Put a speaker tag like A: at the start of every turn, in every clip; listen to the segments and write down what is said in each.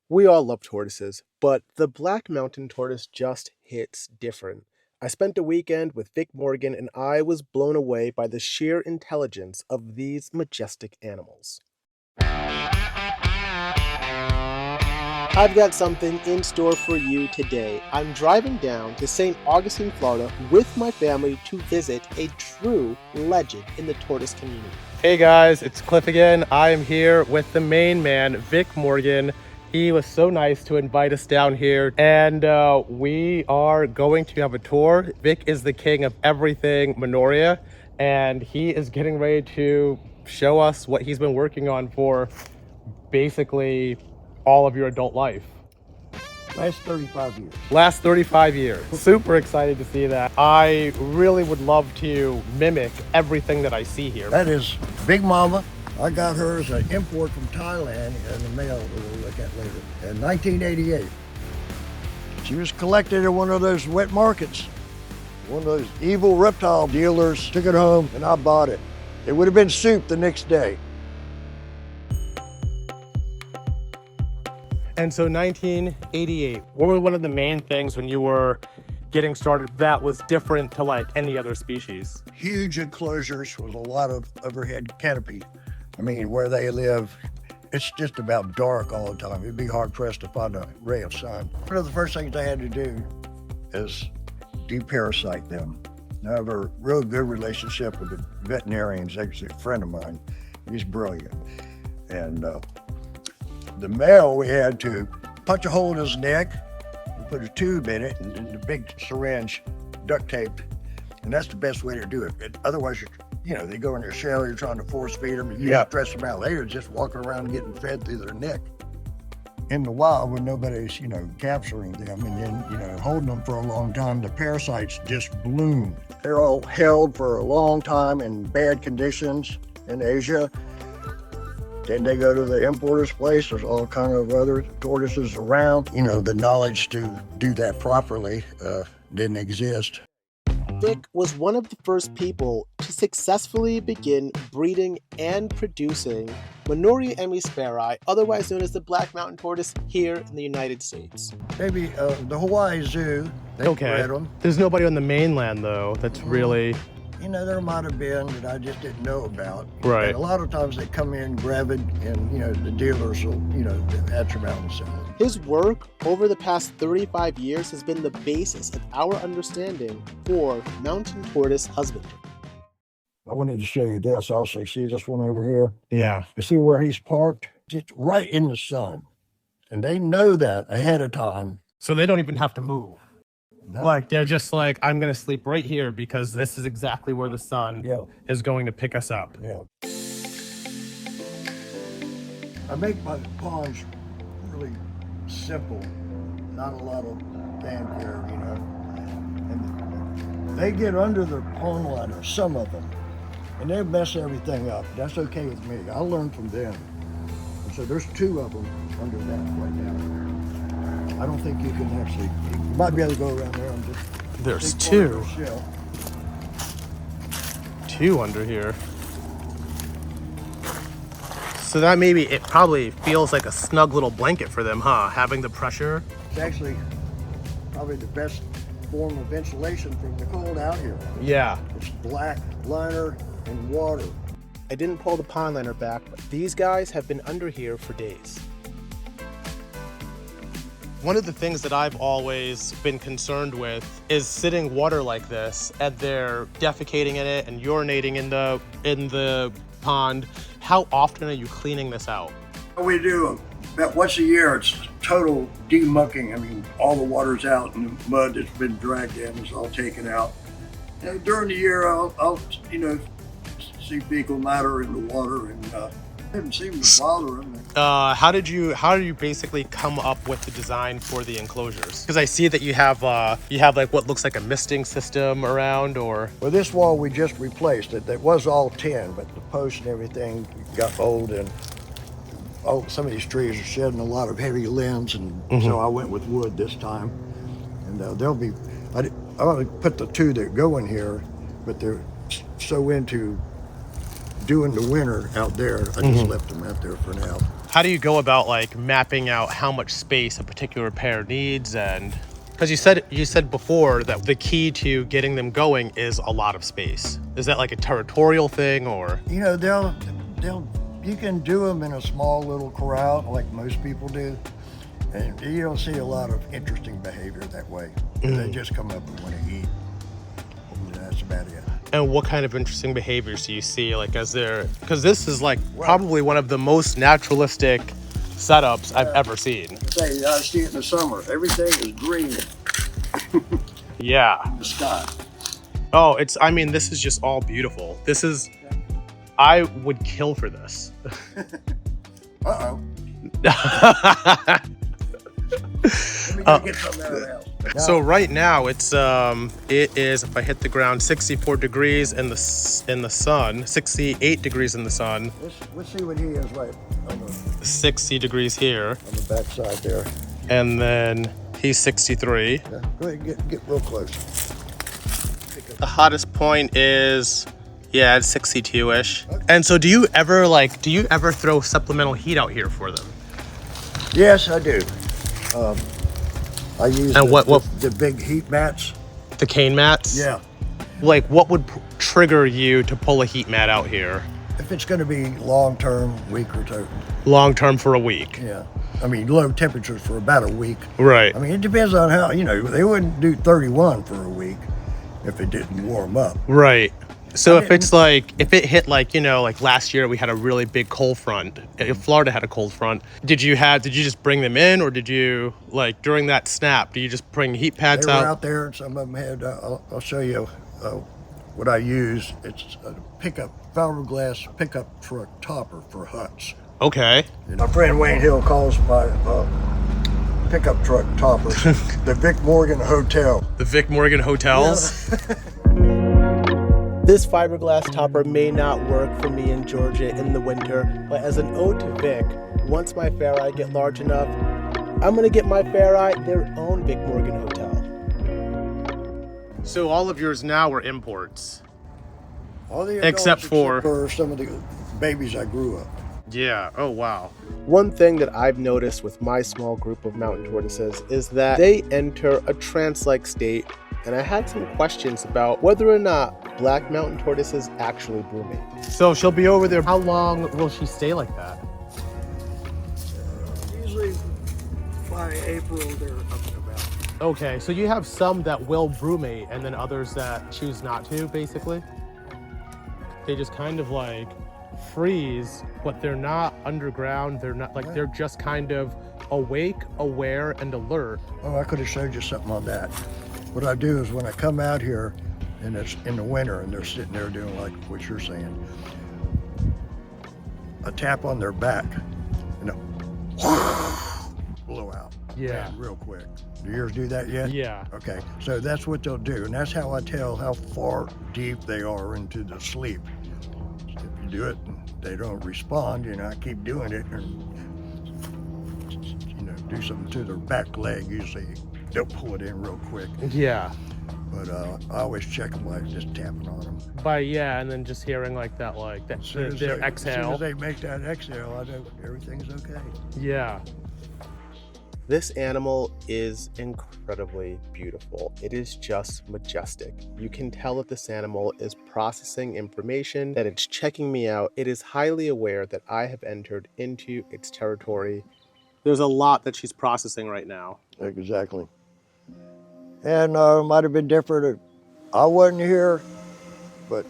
A: We all love tortoises, but the Black Mountain Tortoise just hits different. I spent a weekend with Vic Morgan and I was blown away by the sheer intelligence of these majestic animals. I've got something in store for you today. I'm driving down to St. Augustine, Florida with my family to visit a true legend in the tortoise community.
B: Hey guys, it's Cliff again. I am here with the main man, Vic Morgan. He was so nice to invite us down here, and we are going to have a tour. Vic is the king of everything Manouria, and he is getting ready to show us what he's been working on for basically all of your adult life.
C: Last 35 years.
B: Last 35 years. Super excited to see that. I really would love to mimic everything that I see here.
C: That is Big Mama. I got her as an import from Thailand in the mail that we'll look at later in 1988. She was collected at one of those wet markets. One of those evil reptile dealers took it home and I bought it. It would have been soup the next day.
B: And so 1988, what were one of the main things when you were getting started that was different to like any other species?
C: Huge enclosures with a lot of overhead canopy. I mean, where they live, it's just about dark all the time. It'd be hard pressed to find a ray of sun. One of the first things I had to do is deparasite them. I have a real good relationship with the veterinarians. Actually, a friend of mine, he's brilliant. And the male, we had to punch a hole in his neck, and put a tube in it, and the big syringe duct taped. And that's the best way to do it. Otherwise, they go in their shell, you're trying to force feed them, and you stress them out later, just walking around getting fed through their neck. In the wild, when nobody's, capturing them and then, holding them for a long time, the parasites just bloom. They're all held for a long time in bad conditions in Asia. Then they go to the importer's place. There's all kind of other tortoises around. The knowledge to do that properly didn't exist.
A: Vic was one of the first people to successfully begin breeding and producing Manouria emys phayrei, otherwise known as the Black Mountain Tortoise, here in the United States.
C: Maybe the Hawaii Zoo, they bred them.
B: There's nobody on the mainland though that's really...
C: There might have been that I just didn't know about.
B: Right.
C: And a lot of times they come in, grab it, and, the dealers will, hatch them out and sell them.
A: His work over the past 35 years has been the basis of our understanding for mountain tortoise husbandry.
C: I wanted to show you this also. See this one over here?
B: Yeah.
C: You see where he's parked? It's right in the sun. And they know that ahead of time.
B: So they don't even have to move. No. Like, they're just like, I'm going to sleep right here because this is exactly where the sun is going to pick us up.
C: Yeah. I make my ponds really simple, not a lot of fanfare, And they get under the pond liner, some of them, and they mess everything up. That's okay with me. I learned from them. And so there's two of them under that right now. I don't think you can actually, you might be able to go around there and just...
B: There's two. Two under here. So that it probably feels like a snug little blanket for them, huh? Having the pressure.
C: It's actually probably the best form of insulation from the cold out here.
B: Yeah.
C: It's black liner and water.
A: I didn't pull the pond liner back, but these guys have been under here for days.
B: One of the things that I've always been concerned with is sitting water like this, and they're defecating in it and urinating in the pond. How often are you cleaning this out?
C: We do about once a year. It's total demucking. I mean, all the water's out and the mud that's been dragged in is all taken out. And during the year, I'll see fecal matter in the water, and it doesn't seem to bother them.
B: How did you basically come up with the design for the enclosures? Because I see that you have like what looks like a misting system around, or...
C: Well, this wall we just replaced it. It was all tin, but the posts and everything got old, and some of these trees are shedding a lot of heavy limbs, and so I went with wood this time. And they'll be... I want to put the two that go in here, but they're so into doing the winter out there, I just left them out there for now.
B: How do you go about like mapping out how much space a particular pair needs? And because you said before that the key to getting them going is a lot of space. Is that like a territorial thing, or?
C: You know, you can do them in a small little corral like most people do, and you don't see a lot of interesting behavior that way. They just come up and want to eat. That's about it.
B: And what kind of interesting behaviors do you see, like, as they're, because this is like probably one of the most naturalistic setups I've ever seen.
C: I see it in the summer. Everything is green
B: Yeah.
C: in the sky.
B: Oh, I mean, this is just all beautiful. I would kill for this.
C: Uh-oh. Let me go get some out of the house.
B: So right now it is, if I hit the ground, 64 degrees in the sun, 68 degrees in the sun,
C: Let's see what he is right on
B: 60 degrees here,
C: the back side there.
B: and then he's 63.
C: Yeah, go ahead, get real close.
B: The hottest point is, yeah, it's 62-ish. And so do you ever throw supplemental heat out here for them?
C: Yes, I do. I use
B: And
C: the big heat mats.
B: the cane mats?
C: Yeah.
B: Like, what would trigger you to pull a heat mat out here?
C: If it's going to be long-term, week or two.
B: Long term for a week?
C: Yeah. I mean, low temperatures for about a week.
B: Right.
C: I mean, it depends on how, they wouldn't do 31 for a week if it didn't warm up.
B: Right. So if it hit like last year we had a really big cold front. If Florida had a cold front, did you just bring them in, or did you, like, during that snap, do you just bring heat pads
C: They were
B: out?
C: out there, and some of them had, I'll show you what I use. It's a fiberglass pickup truck topper for huts.
B: Okay.
C: My friend Wayne Hill calls my pickup truck toppers the Vic Morgan Hotel.
B: The Vic Morgan hotels.
A: This fiberglass topper may not work for me in Georgia in the winter, but as an ode to Vic, once my phayrei get large enough, I'm gonna get my phayrei their own Vic Morgan hotel.
B: So all of yours now are imports.
C: All the adults
B: Except for
C: some of the babies I grew up.
B: Yeah. Oh wow.
A: One thing that I've noticed with my small group of mountain tortoises is that they enter a trance-like state, and I had some questions about whether or not black mountain tortoises actually brumate.
B: So she'll be over there. How long will she stay like that?
C: Usually by April they're up and about.
B: Okay, so you have some that will brumate and then others that choose not to, basically? They just kind of like freeze, but they're not underground. They're not like, they're just kind of awake, aware, and alert.
C: Oh, I could have showed you something on that. What I do is when I come out here and it's in the winter and they're sitting there doing like what you're saying, I tap on their back and blow out.
B: Yeah.
C: Real quick. Do yours do that yet?
B: Yeah.
C: Okay, so that's what they'll do, and that's how I tell how far deep they are into the sleep. If you do it and they don't respond, I keep doing it and, do something to their back leg. Usually they'll pull it in real quick,
B: Yeah.
C: but I always check them by just tapping on them.
B: And then just hearing like that, their
C: As soon
B: exhale.
C: as they make that exhale, I know everything's okay.
B: Yeah.
A: This animal is incredibly beautiful. It is just majestic. You can tell that this animal is processing information, that it's checking me out. It is highly aware that I have entered into its territory.
B: There's a lot that she's processing right now.
C: Exactly. And might have been different if I wasn't here, but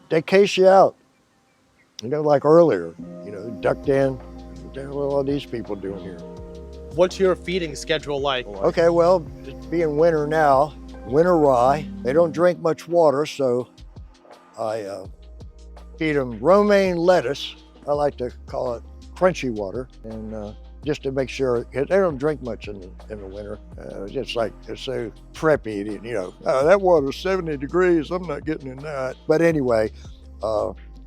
C: they case you out. Like earlier, ducked in. What are these people doing here?
B: What's your feeding schedule like?
C: Okay, well, it's being winter now, winter rye. They don't drink much water, so I feed them romaine lettuce. I like to call it crunchy water, and just to make sure they don't drink much in the winter. Just like it's so preppy, oh, that water's 70 degrees. I'm not getting in that. But anyway,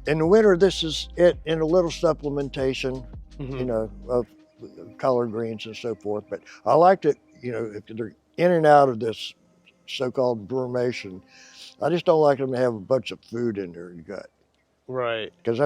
C: in the winter, this is it in a little supplementation. Of collard greens and so forth. But I like to, if they're in and out of this so-called brumation, I just don't like them to have a bunch of food in their gut.
B: Right.
C: Because,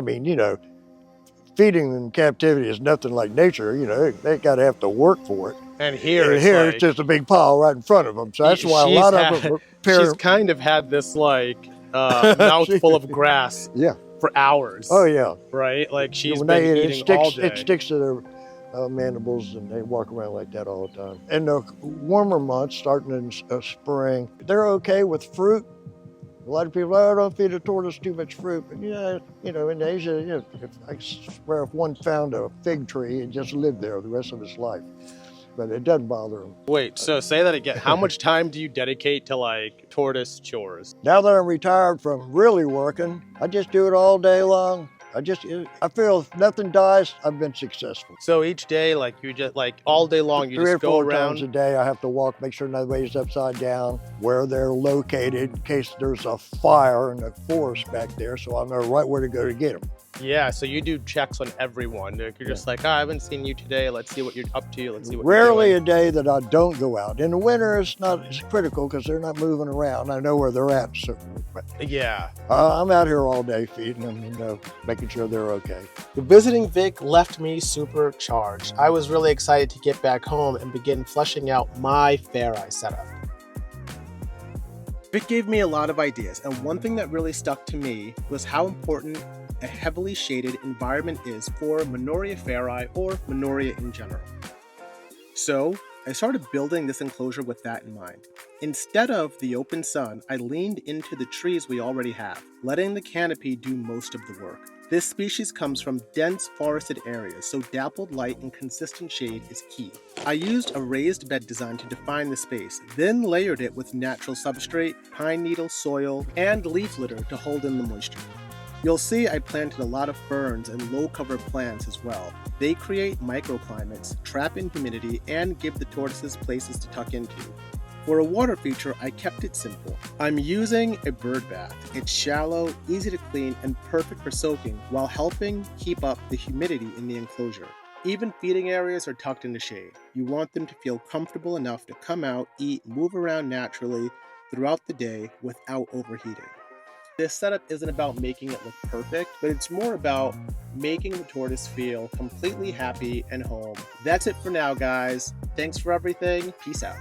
C: feeding in captivity is nothing like nature. You know, they got to have to work for it.
B: And here
C: And
B: it's
C: here
B: like,
C: it's just a big pile right in front of them. So that's why a lot of them
B: she's kind of had this like mouthful of grass
C: yeah.
B: for hours.
C: Oh yeah.
B: Right? Like she's
C: When
B: been eating all day.
C: It sticks to their mandibles, and they walk around like that all the time. In the warmer months, starting in spring, they're okay with fruit. A lot of people, oh, don't feed a tortoise too much fruit. But yeah, you know, in Asia, you know, I swear if one found a fig tree, it just lived there the rest of its life. But it doesn't bother them.
B: Wait, so say that again. How much time do you dedicate to like tortoise chores?
C: Now that I'm retired from really working, I just do it all day long. I feel if nothing dies, I've been successful.
B: So each day, like you just like all day long, you just go around?
C: 3 or 4 times a day, I have to walk, make sure nobody's upside down, where they're located in case there's a fire in the forest back there, so I know right where to go to get them.
B: Yeah, so you do checks on everyone. Like you're just like, oh, I haven't seen you today. Let's see what you're up to. Let's see what
C: Rarely
B: you're
C: a day that I don't go out. In the winter, it's not as critical because they're not moving around. I know where they're at. So,
B: yeah.
C: I'm out here all day feeding them, you know, making sure they're okay.
A: Visiting Vic left me supercharged. I was really excited to get back home and begin fleshing out my phayrei setup. Vic gave me a lot of ideas, and one thing that really stuck to me was how important a heavily shaded environment is for Manouria phayrei or Manouria in general. So I started building this enclosure with that in mind. Instead of the open sun, I leaned into the trees we already have, letting the canopy do most of the work. This species comes from dense forested areas, so dappled light and consistent shade is key. I used a raised bed design to define the space, then layered it with natural substrate, pine needle soil, and leaf litter to hold in the moisture. You'll see I planted a lot of ferns and low-cover plants as well. They create microclimates, trap in humidity, and give the tortoises places to tuck into. For a water feature, I kept it simple. I'm using a bird bath. It's shallow, easy to clean, and perfect for soaking while helping keep up the humidity in the enclosure. Even feeding areas are tucked in the shade. You want them to feel comfortable enough to come out, eat, move around naturally throughout the day without overheating. This setup isn't about making it look perfect, but it's more about making the tortoise feel completely happy and home. That's it for now, guys. Thanks for everything. Peace out.